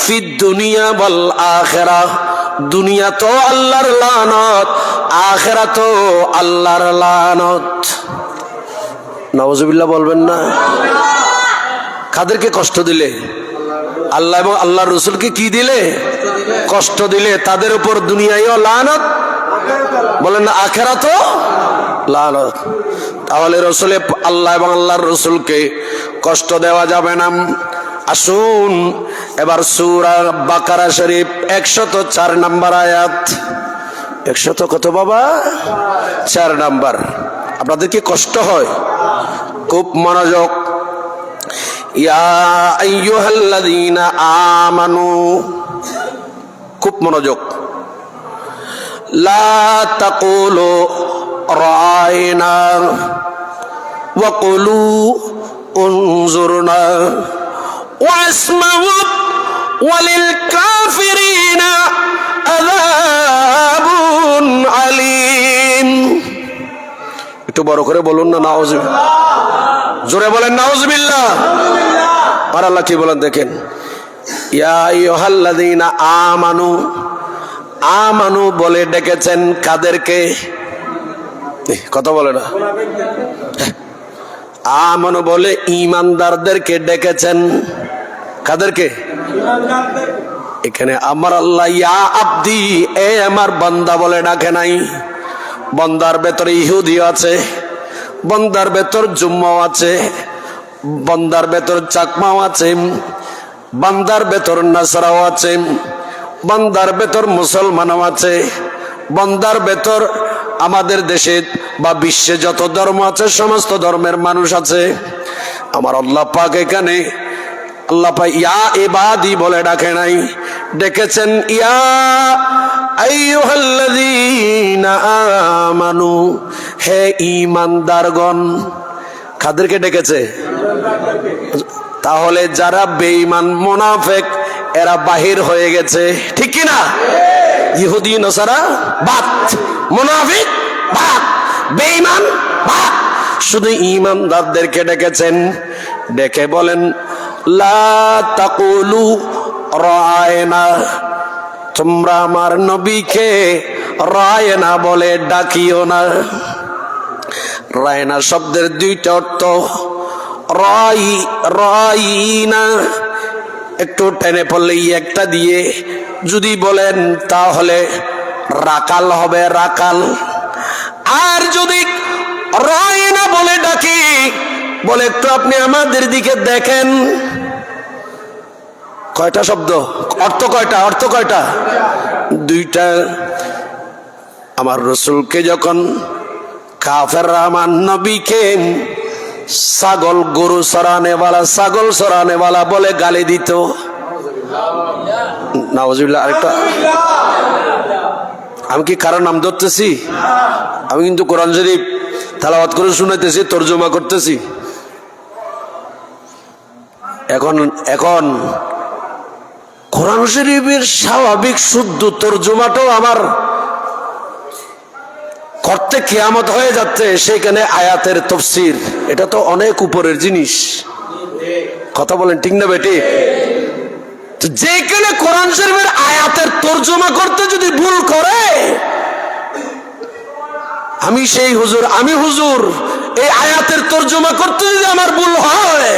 ফিদ দুনিয়া ওয়াল আখিরাহ, দুনিয়া তো আল্লাহর লানত, আখিরাত তো আল্লাহর লানত। নাউজুবিল্লাহ বলবেন না? কাদেরকে কষ্ট দিলে? আল্লাহ এবং আল্লাহর রাসূলকে কি দিলে? কষ্ট দিলে। তাদের উপর দুনিয়ায়ও লানত, বলেন না আখিরাতও লানত। তাহলে রাসূল, আল্লাহ এবং আল্লাহর রাসূলকে কষ্ট দেওয়া যাবে না। আসুন এবার সূরা বাকারা শরীফ 104 নম্বর আয়াত। 100 কত বাবা? 4 নম্বর। আপনাদের কি কষ্ট হয়? খুব মনোযোগ। ইয়া আইয়ুহাল্লাযীনা আমানু, খুব মনোযোগ। লা তাকুলু রাআইনা ওয়া কুলু উনজুরনা ওয়াসমাউ ওয়ালিল কাফিরিনা আযাবুন আলীম। একটু বড় করে বলুন না নাউজুবিল্লাহ, জোরে বলেন নাউজুবিল্লাহ। আর আল্লাহ কি বলেন দেখেন, ইয়া আইয়ুহাল্লাযীনা আমানু, আমানু বলে ডেকেছেন কাদেরকে? কথা বলে না। আমানু বলে ঈমানদারদেরকে ডেকেছেন। কাদেরকে? এখানে আমার আল্লাহ ইয়া আব্দি, এ আমার বান্দা বলে ডাকে নাই। বান্দার ভেতরে ইহুদি আছে, বান্দার ভেতর জুম্মাও আছে, বান্দার ভেতর চাকমাও আছে, বান্দার ভেতর নাসরাও আছে, বান্দার ভেতর মুসলমানও আছে, বান্দার ভেতর আমাদের দেশে বা বিশ্বে যত ধর্ম আছে সমস্ত ধর্মের মানুষ আছে। আমার আল্লাহ পাক এখানে আল্লাহ পাক ইয়া ইবাদি বলে ডাকে নাই, ডেকেছেন ইয়া আইয়ুহাল্লাযীনা আমানু, হে ঈমানদারগণ। কাদেরকে ডেকেছে? তাহলে যারা বেঈমান মুনাফিক এরা বাহির হয়ে গেছে, ঠিক কি না? ইহুদি নাসারা বাদ, মুনাফিক বাদ, বেঈমান বাদ। শুধু ঈমানদারদেরকে ডেকেছেন। ডেকে বলেন লা তাকুলু রাআইনা, তোমরা আমার নবীকে রায়না বলে ডাকিও না। রায়না শব্দের দুইটা অর্থ, রাইনা একটু টেনে পড়লে একটা দিয়ে যদি বলেন তাহলে রাকাল হবে, রাকাল। আর যদি রায়না বলে ডাকি, বলে একটু আপনি আমাদের দিকে দেখেন। কয়টা শব্দ? অর্থ কয়টা? অর্থ কয়টা? দুইটা। আমার রাসূলকে যখন কাফেররা আমার নবীকে ছাগল গরু চরানেওয়ালা, ছাগল চরানেওয়ালা বলে গালি দিত। নাউজুবিল্লাহ। আরেকটা, আমি কি কারো নাম ধরতেছি? আমি কিন্তু কোরআন শরীফ তেলাওয়াত করে শুনাইতেছি, তরজমা করতেছি। এখন কোরআন শরীফের স্বাভাবিক শুদ্ধ তরজমাটাও আমার করতে কিয়ামত হয়ে যাচ্ছে, সেখানে আয়াতের তাফসীর, এটা তো অনেক উপরের জিনিস। কথা বলেন ঠিক না বেটি? যেখানে কোরআন শরীফের আয়াতের তরজমা করতে যদি ভুল করে, আমি সেই হুজুর, আমি হুজুর, এই আয়াতের তরজমা করতে যদি আমার ভুল হয়,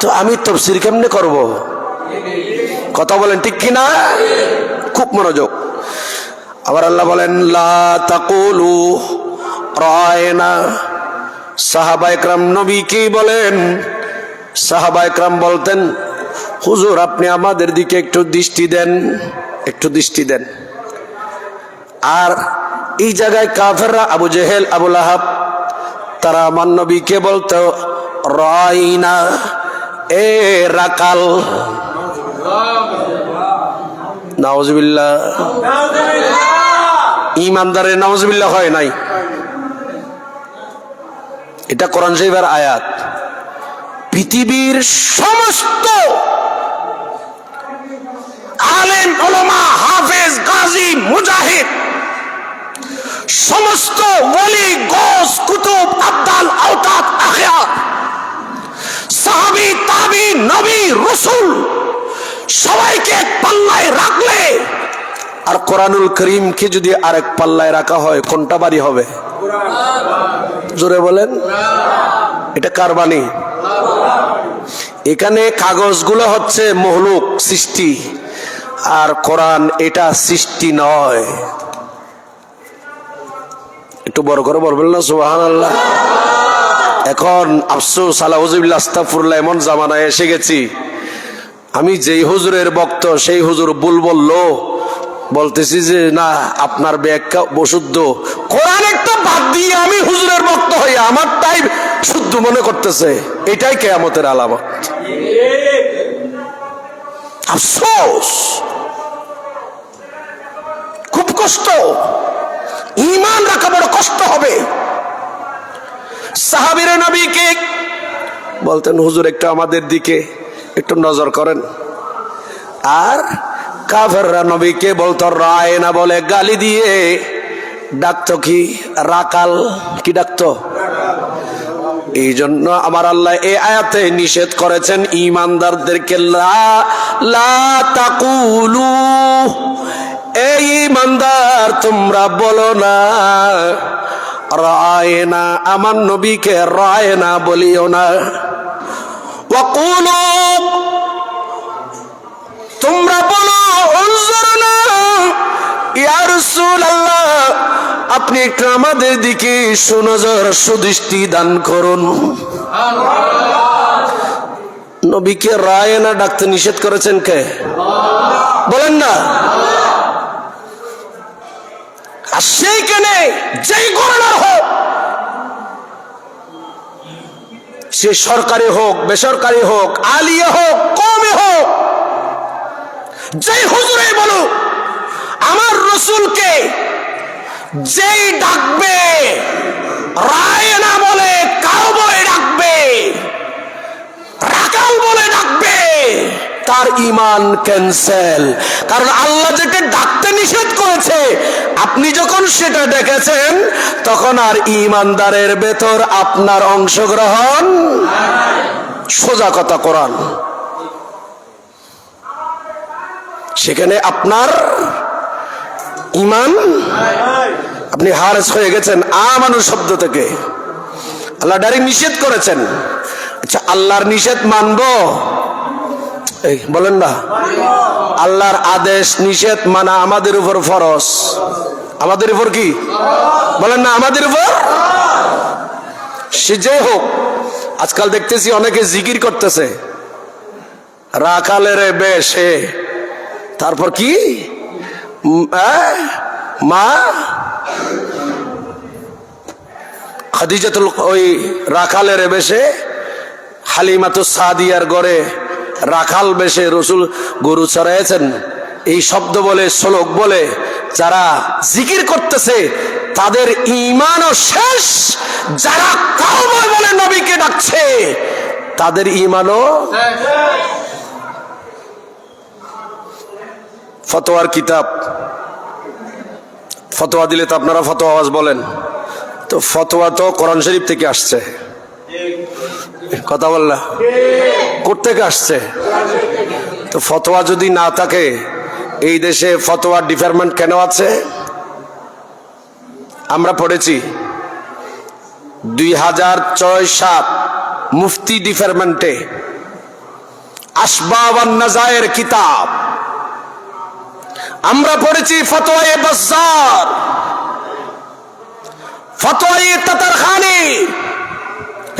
তো আমি তাফসীর কেমনে করব? কথা বলেন ঠিক কিনা? খুব মনোযোগ। আবার আল্লাহ বলেন লা তাকুলু রায়না। সাহাবা ইকরাম নবীকে বলেন, সাহাবা ইকরাম বলতেন হুজুর আপনি আমাদের দিকে একটু দৃষ্টি দেন, একটু দৃষ্টি দেন। আর এই জায়গায় কাফেররা, আবু জেহেল, আবু লাহাব, তারা আমার নবীকে বলতো রাইনা, এ রাকাল। নাউজুবিল্লাহ। ঈমানদারের নাউজুবিল্লাহ হয় নাই। এটা কোরআন শরীফের আয়াত। পৃথিবীর সমস্ত আলেম, উলামা, হাফেজ, গাজী, মুজাহিদ, সমস্ত ওলি, গৌস, কুতুব, আবদাল, আওতাদ, আখিয়ার, সাহাবী, তাবী, নবী, রাসূল, সবাইকে এক পাল্লায় রাখলে আর কোরআনুল করিমকে যদি আরেক পাল্লায় রাখা হয় কোনটা ভারী হবে? জোরে বলেন। এটা কার বাণী? এখানে কাগজগুলো হচ্ছে মখলুক, সৃষ্টি, আর কোরআন এটা সৃষ্টি নয়। একটু বড় করে বলবেন না সুবহানাল্লাহ। এখন আফসোস, আলাউযুবিল্লাহ, আস্তাগফিরুল্লাহ, এমন জামানায় এসে গেছি আমি যেই হুজুরের বক্ত সেই হুজুর ভুল বললো বলতেছি যে না আপনার ব্যাখ্যা বশুদ্ধ, কোরআন একটা বাদ দিয়ে আমি হুজুরের বক্ত হইয়া আমারটাই শুদ্ধ মনে করতেছে। এটাই কিয়ামতের আলামত। আফসোস, খুব কষ্ট। ঈমান রাখা বড় কষ্ট হবে। সাহাবীরা নবীকে বলতেন হুজুর একটু আমাদের দিকে একটু নজর করেন, আর কাফেররা নবীকে বলতো রায়না বলে গালি দিয়ে ডাকতো কি? রাকাল। কি ডাকতো? এই জন্য আমার আল্লাহ এই আয়াতে নিষেধ করেছেন ঈমানদারদেরকে, লা তাকুলু, এই ঈমানদার তোমরা বলো না রায়না, আমার নবীকে রায়না বলিও না। ওয়াকুলু, তোমরা বলো উনজুরনা ইয়া রাসূলুল্লাহ, আপনি একটু আমাদের দিকে সুনজর সুদৃষ্টি দান করুন। নবীকে রায়না ডাকতে নিষেধ করেছেন কে? বলেন না। আর সেইখানে যেই গণনা হোক, সে সরকারি হোক বেসরকারি হোক আলিয়া হোক কমে হোক, যেই হুজুরে বলুক আমার রসুলকে যেই ডাকবে রায়না বলে, কাউবয় ডাকবে, রাকাল বলে ডাকবে, তার ঈমান ক্যান্সেল। কারণ আল্লাহ যেটা ডাকতে নিষেধ করেছে আপনি যখন সেটা দেখেছেন তখন আর ঈমানদারের ভেতর আপনার অংশগ্রহণ। সোজা কথা কোরআন, সেখানে আপনার ঈমান, আপনি হারেস হয়ে গেছেন আমানু শব্দ থেকে। আল্লাহ ডাইরেক্ট নিষেধ করেছেন। আচ্ছা, আল্লাহর নিষেধ মানবো? এই বলেন না। আল্লাহর আদেশ নিষেধ মানা আমাদের উপর ফরজ। আমাদের উপর কি? বলেন না, আমাদের উপর। সে যে হোক, আজকাল দেখতেছি অনেকে জিকির করতেছে রাখালের বেশে, তারপর কি মা খাদিজাতুল, ওই রাখালের বেশে হালিমাতুস সাদিয়ার ঘরে রাখাল বেশে রসুল গরু চড়াইছেন। এই শব্দ বলে, শ্লোক বলে যারা জিকির করতেছে তাদের ঈমানও শেষ। যারা কাউবয় বলে নবীকে ডাকছে তাদের ঈমানও। ফতোয়ার কিতাব, ফতোয়া দিলে তো আপনারা ফতোয়া আওয়াজ বলেন, তো ফতোয়া তো কোরআন শরীফ থেকে আসছে। কথা বললা কোত্থেকে আসছে? তো ফতোয়া যদি না থাকে এই দেশে ফতোয়ার ডিপার্টমেন্ট কেন আছে? আমরা পড়েছি 2006-07 মুফতি ডিপার্টমেন্টে আসবাব ওয়ান নাজায়ের কিতাব। আমরা পড়েছি ফতোয়ায়ে বাজ্জার, ফতোয়ায়ে তাতারখানি,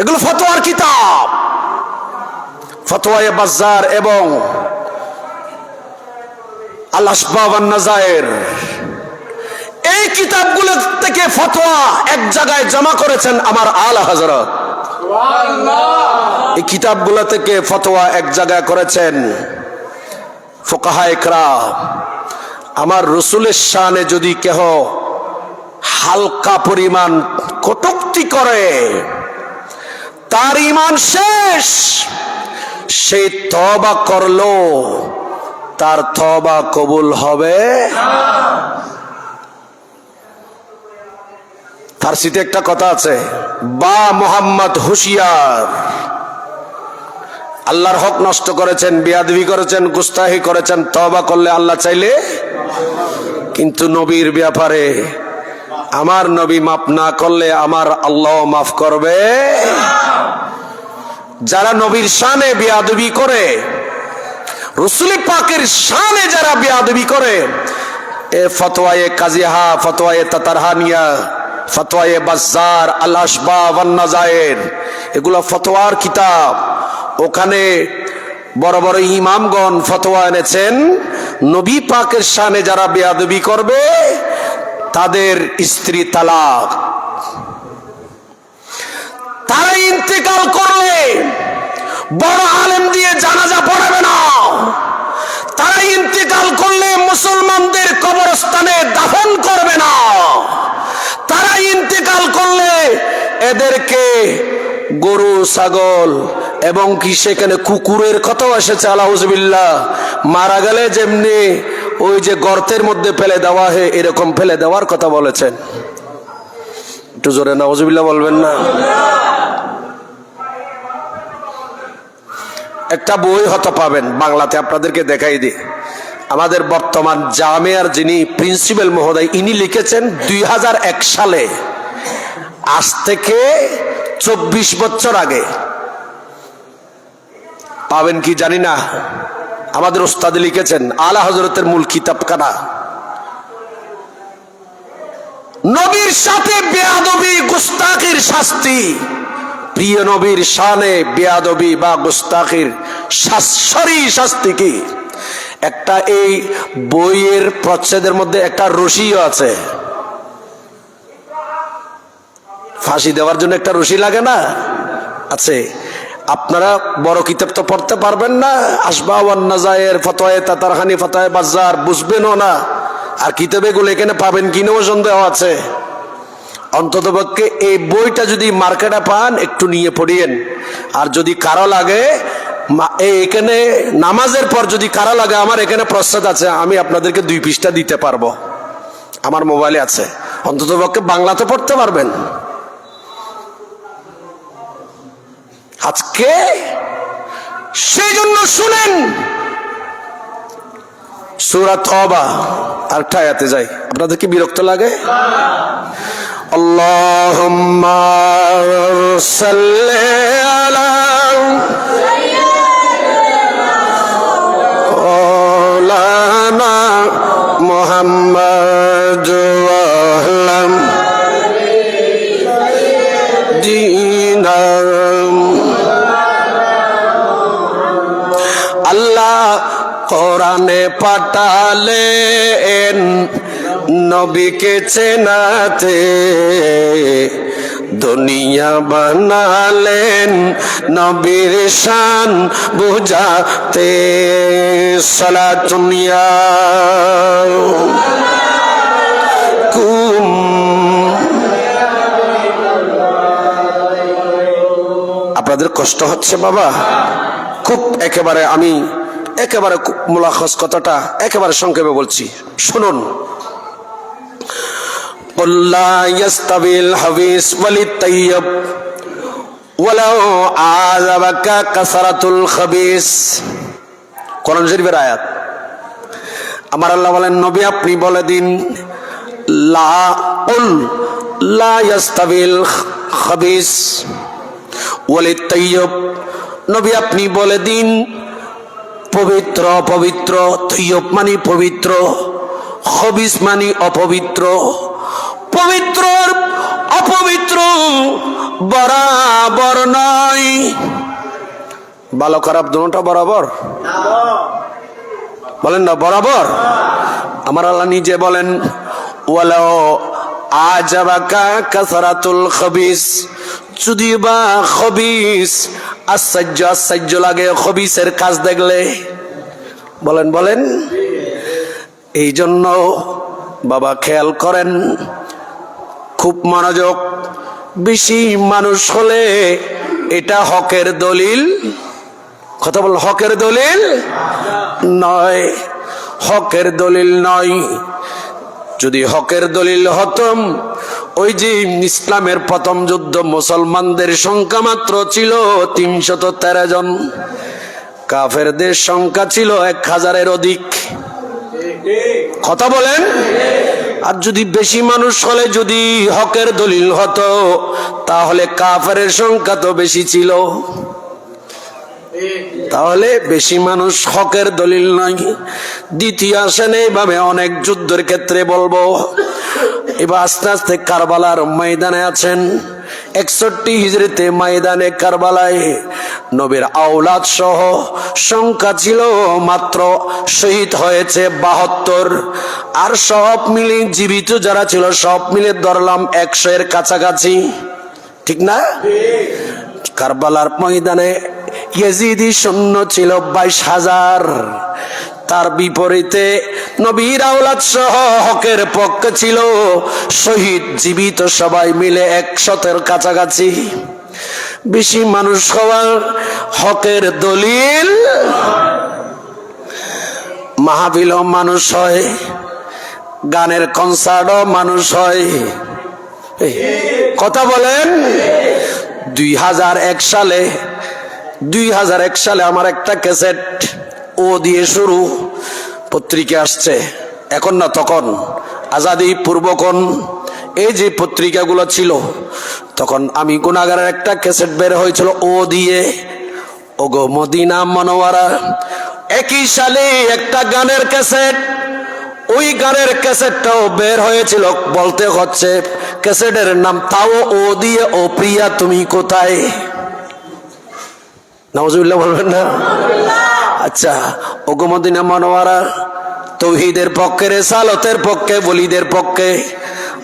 এগুলো ফতোয়ার কিতাব। ফতোয়ায়ে বাজ্জার এবং আল আসবাব ওয়ান নাজায়ের, এই কিতাবগুলো থেকে ফতোয়া এক জায়গায় জমা করেছেন আমার আলা হযরত। এই কিতাবগুলো থেকে ফতোয়া এক জায়গায় করেছেন ফুকাহায়ে কেরাম। আমার রসুলের শানে যদি কেহ হালকা পরিমাণ কটূক্তি করে তার ঈমান শেষ। সে তওবা করলো, তার তওবা কবুল হবে। ফার্সিতে একটা কথা আছে, বা মোহাম্মদ হুশিয়ার, আল্লাহর হক নষ্ট করেছেন, বেয়াদবি করেছেন, গুস্তাহি করেছেন, তওবা করলে আল্লাহ চাইলে। কিন্তু নবীর ব্যাপারে আমার নবী মাফ না করলে আমার আল্লাহ মাফ করবে? যারা নবীর শানে বেয়াদবি করে, রাসূল পাকের শানে যারা বেয়াদবি করে, এ ফতোয়ায়ে কাজিহা, ফতোয়ায়ে তাতারহানিয়া, ফতোয়ায়ে বাজ্জার, আল আশবা ওয়ান নাজায়ের, এগুলো ফতোয়ার কিতাব। ওখানে বড় বড় ইমামগণ ফতোয়া এনেছেন, নবী পাকের শানে যারা বেয়াদবি করবে তাদের স্ত্রী তালাক। তারা ইন্তেকাল করলে বড় আলেম দিয়ে জানাজা পড়াবে না। তারা ইন্তেকাল করলে মুসলমানদের কবরস্থানে দাফন করবে না। তারা ইন্তেকাল করলে এদেরকে গরু, ছাগল এবং কি সেখানে কুকুরের কথাও এসেছে, আলাউযুবিল্লাহ, মারা গেলে যেমনি ওই যে গর্তের মধ্যে ফেলে দেওয়া হয় এরকম ফেলে দেওয়ার কথা বলেছেন। একটু জোরে নাউযুবিল্লাহ বলবেন না? একটা বই হয়তো পাবেন বাংলাতে, আপনাদেরকে দেখাই দিই। আমাদের বর্তমান জামিয়ার যিনি প্রিন্সিপাল মহোদয়, ইনি লিখেছেন 2001 সালে, আজ থেকে 24 বছর আগে। পাবেন কি জানি না, আমাদের ওস্তাদ লিখেছেন, আলা হযরতের মূল কিতাবখানা। নবীর সাথে বেয়াদবি, গুস্তাখির শাস্তি। প্রিয় নবীর শানে বেয়াদবি বা গুস্তাখির শাস্তি শাস্তি কি? একটা এই বইয়ের প্রচ্ছেদের মধ্যে একটা রশিও আছে, ফাঁসি দেওয়ার জন্য একটা রশি লাগে না, আছে। আপনারা বড় কিতাব তো পড়তে পারবেন না, আশবা ওয়ান নাজায়ের, ফতোয়ায়ে তাতারহানি, ফতোয়ায়ে বাজ্জার বুঝবেনও না, আর কিতাবে গুলো এখানে পাবেন কিনেও সন্দেহ আছে। অন্ততপক্ষে এই বইটা যদি মার্কেটে পান একটু নিয়ে পড়িয়েন। আর যদি কারো লাগে, এখানে নামাজের পর যদি কারো লাগে, আমার এখানে প্রস্তাব আছে, আমি আপনাদেরকে 2 পৃষ্ঠা দিতে পারবো, আমার মোবাইলে আছে। অন্ততপক্ষে বাংলা তো পড়তে পারবেন। আজকে সেই জন্য শুনেন, সূরা তওবা আরেকটা আয়াতে যাই, আপনাদের কি বিরক্ত লাগে? আল্লাহুম্মা সাল্লি আলা মাওলানা মুহাম্মাদ ওয়া আলা দিনাম। আল্লাহ কোরআনে পাঠালেন নবীকে চেনাতে, দুনিয়া বানালেন নবীর শান বুঝাতে। সালাতুন ইয়া কুম। আপনাদের কষ্ট হচ্ছে বাবা? খুব একেবারে আমি একেবারে মুলাখাস কথাটা একেবারে সংক্ষেপে বলছি, শুনুন। قل لا يستوي الخبيث والطيب ولو أعجبك كثرة الخبيث। কোরআন শরীফের আয়াত। আমার আল্লাহ বলেন, নবী আপনি বলে দিন, লা কুল লা ইয়াস্তাবিল খাবিস ওয়ালিত তাইয়্যিব, নবী আপনি বলে দিন পবিত্র অপবিত্র, তাইয়্যিব মানে পবিত্র, খবিস মানে অপবিত্র। পবিত্র অপবিত্র বরাবর নয়। ভালো খারাপ দুটোটা বরাবর? বলেন না বরাবর? আমার আল্লাহ নিজে বলেন, ওয়ালাউ আজাবাকা কাসরাতুল খবিস, যদি বা খবিস আশ্চর্য লাগে খবিসের কাজ দেখলে। বলেন বলেন। এই জন্য বাবা খেয়াল করেন, খুব মনোযোগ। বেশি মানুষ হলে এটা হকের দলিল, কথা বল, হকের দলিল নয়, হকের দলিল নয়। যদি হকের দলিল হতম, ওই যে ইসলামের প্রথম যুদ্ধ মুসলমানদের সংখ্যা মাত্র ছিল 313 জন, কাফেরদের সংখ্যা ছিল 1000-এর অধিক। কথা বলেন। আর যদি বেশি মানুষ হলে, যদি হকের দলিল হতো, তাহলে কাফেরের সংখ্যা তো বেশি ছিল। তাহলে বেশি মানুষ হকের দলিল নয়। দ্বিতীয় আসেন এইভাবে অনেক যুদ্ধের ক্ষেত্রে বলবো। এবার আস্তে আস্তে কারবালার ময়দানে আছেন। 61 হিজরিতে ময়দানে কারবালায় নবীর আওলাদ সহ সংখ্যা ছিল মাত্র, শহীদ হয়েছে 72। আর সব মিলে জীবিত যারা ছিল সব মিলে ধরলাম 100-এর কাছাকাছি, ঠিক না? কারবালার ময়দানে ইয়েজিদি সৈন্য ছিল 22,000। তার বিপরীতে নবীর আওলাদ সহ হকের পক্ষে ছিল শহীদ জীবিত সবাই মিলে 100-এর কাছাকাছি। বেশি মানুষ হওয়ার হকের দলিল। মাহফিলও মানুষ হয়, গানের কনসার্টও মানুষ হয়। কথা বলেন। 2001 সালে আমার একটা ক্যাসেট ও দিয়ে শুরু পত্রিকা আসছে, এখন না তখন, আজাদি পূর্বক্ষণ এই যে পত্রিকাগুলো ছিল, তখন আমি গুনাহগারের একটা ক্যাসেট বের হয়েছিল ও দিয়ে, ওগো মদিনা মনোয়ারা। একই সালে একটা গানের ক্যাসেট, ওই গানের ক্যাসেটটাও বের হয়েছিল, বলতে হচ্ছে ক্যাসেটের নাম তাও ও দিয়ে, ও প্রিয়া তুমি কোথায়। নাউজুবিল্লাহ বলবেন না? আচ্ছা, ওগো মদিনা মনোয়ারা তৌহিদের পক্ষে, রিসালাতের পক্ষে, ওলিদের পক্ষে।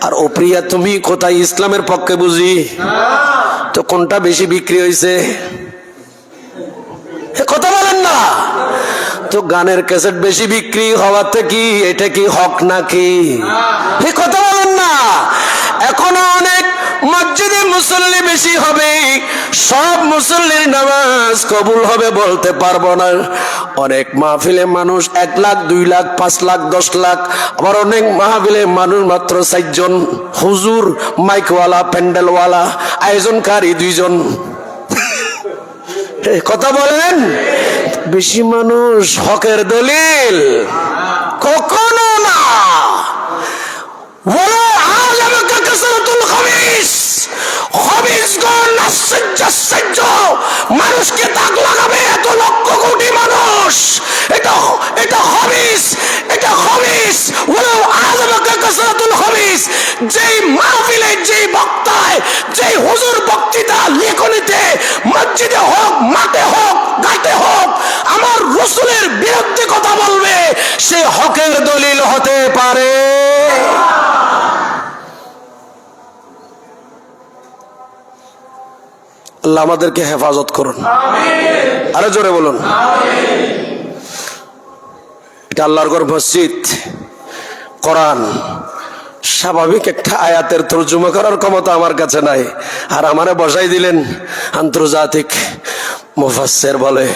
আর ও প্রিয়া তুমি কোথায় ইসলামের পক্ষে বুঝি। তো কোনটা বেশি বিক্রি হয়েছে? কথা বলেন না। তো গানের ক্যাসেট বেশি বিক্রি হওয়াতে কি এটা কি হক নাকি? কথা বলেন না। এখনো অনেক মসজিদে মুসল্লি বেশি হবে, সব মুসল্লির নামাজ কবুল হবে বলতে পারবো না। অনেক মাহফিলে মানুষ 1 লাখ, 2 লাখ, 5 লাখ, 10 লাখ। আবার অনেক মাহফিলে মানুষ মাত্র 4 জন, হুজুর, মাইকওয়ালা, প্যান্ডেলওয়ালা, আয়োজনকারী 2 জন। কথা বলেন। বেশি মানুষ হকের দলিল কখনো না। বলো আজ আমাকে কাসরাতুল খবিস, খবিসগণ আশ্চর্য মানুষকে দাগ লাগাবে, এত লক্ষ কোটি মানুষ, এটা খবিস, এটা খবিস। বলো আজ আমাকে কাসরাতুল খবিস। যেই মাহফিলে, যেই বক্তায়, যেই হুজুর বক্তৃতা লেখনীতে, মসজিদে হোক, মাঠে হোক, ঘাটে হোক, আমার রাসূলের বিরুদ্ধে কথা বলবে, সে হকের দলিল হতে পারে। আল্লাহ আমাদেরকে হেফাজত করুন, আরো জোরে বলুন। এটা আল্লাহর ঘর, মসজিদ, কোরআন। স্বাভাবিক একটা আয়াতের তর্জমা করার ক্ষমতা আমার কাছে নাই, আর আমারে বসাই দিলেন আন্তর্জাতিক মুফাসসির বলে।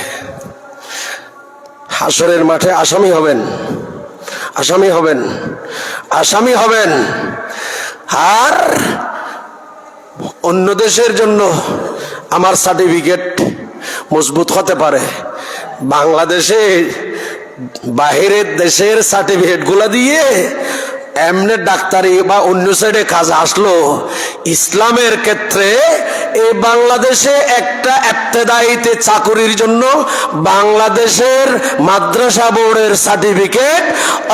হাসরের মাঠে আসামি হবেন, আসামি হবেন, আসামি হবেন। আর অন্য দেশের জন্য আমার সার্টিফিকেট মজবুত হতে পারে, বাংলাদেশে বাহিরের দেশের সার্টিফিকেট গুলা দিয়ে এমনি ডাক্তারি বা অন্য সাইডে কাজ আসলো। ইসলামের ক্ষেত্রে এই বাংলাদেশে একটা ইবতেদায়ীতে চাকুরির জন্য বাংলাদেশের মাদ্রাসা বোর্ডের সার্টিফিকেট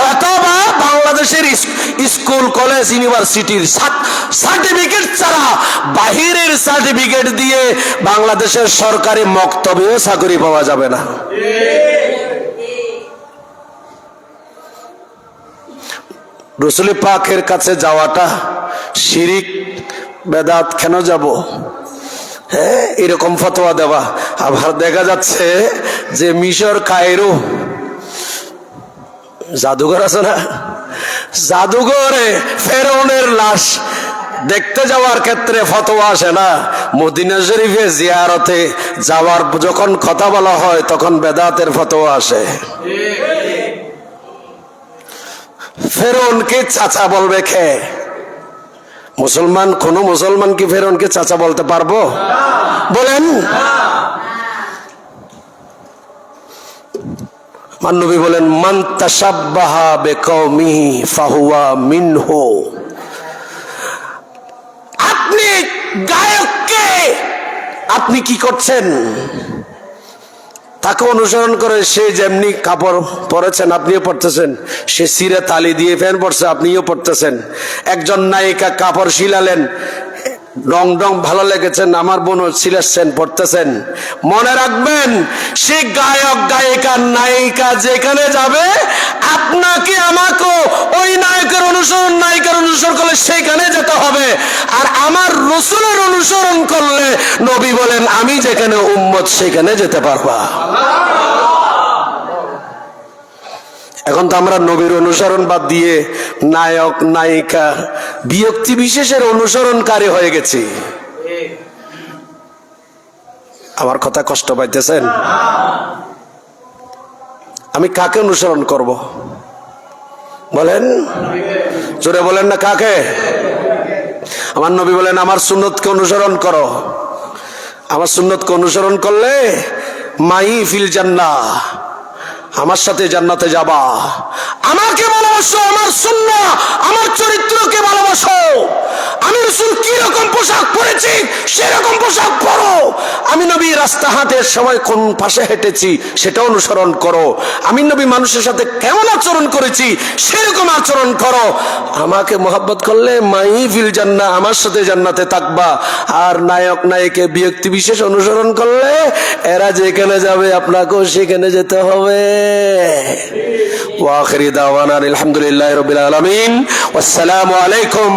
অথবা বাংলাদেশের স্কুল, কলেজ, ইউনিভার্সিটির সার্টিফিকেট ছাড়া বাহিরের সার্টিফিকেট দিয়ে বাংলাদেশের সরকারি মক্তবেও চাকরি পাওয়া যাবে না। রাসূল পাকের কাছে যাওয়াটা শিরিক, বেদাত, কেন যাব? হ্যাঁ, এরকম ফতোয়া দেওয়া। আবার দেখা যাচ্ছে যে মিশর, কায়রো জাদুঘর আছে না, জাদুঘরে ফেরাউনের লাশ দেখতে যাওয়ার ক্ষেত্রে ফতোয়া আসে না। মদিনা শরীফে জিয়ারতে যাওয়ার যখন কথা বলা হয় তখন বেদাতের ফতোয়া আসে। ফেরাউনকে চাচা বলবে কে? মুসলমান, কোন মুসলমান কি ফেরাউনকে চাচা বলতে পারবো? বলেন। আমার নবী বলেন মান তাশাব্বাহা বিকওমিহি ফাহুয়া মিনহু। আপনি গায়ককে আপনি কি করছেন? তাকে অনুসরণ করে, সে যেমনি কাপড় পরেছেন আপনিও পরতেছেন, সে সিরে তালি দিয়ে ফ্যান পরছে আপনিও পরতেছেন। একজন নায়িকা কাপড় সিলালেন, রং ডং ভালো লেগেছেন, আমার বোন সিলেছেন পড়তেছেন। মনে রাখবেন, সে গায়ক গায়িকা নায়িকা যেখানে যাবে আপনাকে আমাকেও ওই নায়কের অনুসরণ নায়িকার অনুসরণ করলে সেখানে যেতে হবে। আর আমার রাসূলের অনুসরণ করলে নবী বলেন আমি যেখানে উম্মত সেখানে যেতে পারবা। এখন তো আমরা নবীর অনুসরণ বাদ দিয়ে নায়ক নায়িকা ব্যক্তি বিশেষের অনুসরণকারী হয়ে গেছি। আমার কথা কষ্ট পাইতেছেন? আমি কাকে অনুসরণ করব বলেন? জোরে বলেন না, কাকে? আমার নবী বলেন আমার সুন্নতকে অনুসরণ করো। আমার সুন্নতকে অনুসরণ করলে মাই ফিল জান্নাহ, আমার সাথে জান্নাতে যাবা। আমাকে ভালোবাসো, আমার সুন্নাহ আমার চরিত্রকে ভালোবাসো। আমি রাসূল কি রকম পোশাক পরেছি সেরকম পোশাক পরো। আমি নবী রাস্তা হাঁটার সময় কোন পাশে হেঁটেছি সেটা অনুসরণ করো। আমি নবী মানুষের সাথে কেমন আচরণ করেছি সেরকম আচরণ করো। আমাকে মহব্বত করলে মাই ফিল জান্নাহ, আমার সাথে জান্নাতে থাকবা। আর নায়ক নায়িকা ব্যক্তি বিশেষ অনুসরণ করলে এরা যেখানে যাবে আপনাকেও সেখানে যেতে হবে। ওয়া আখিরি দাওয়ানা আলহামদুলিল্লাহি রাব্বিল আলামিন। ওয়াসসালামু আলাইকুম।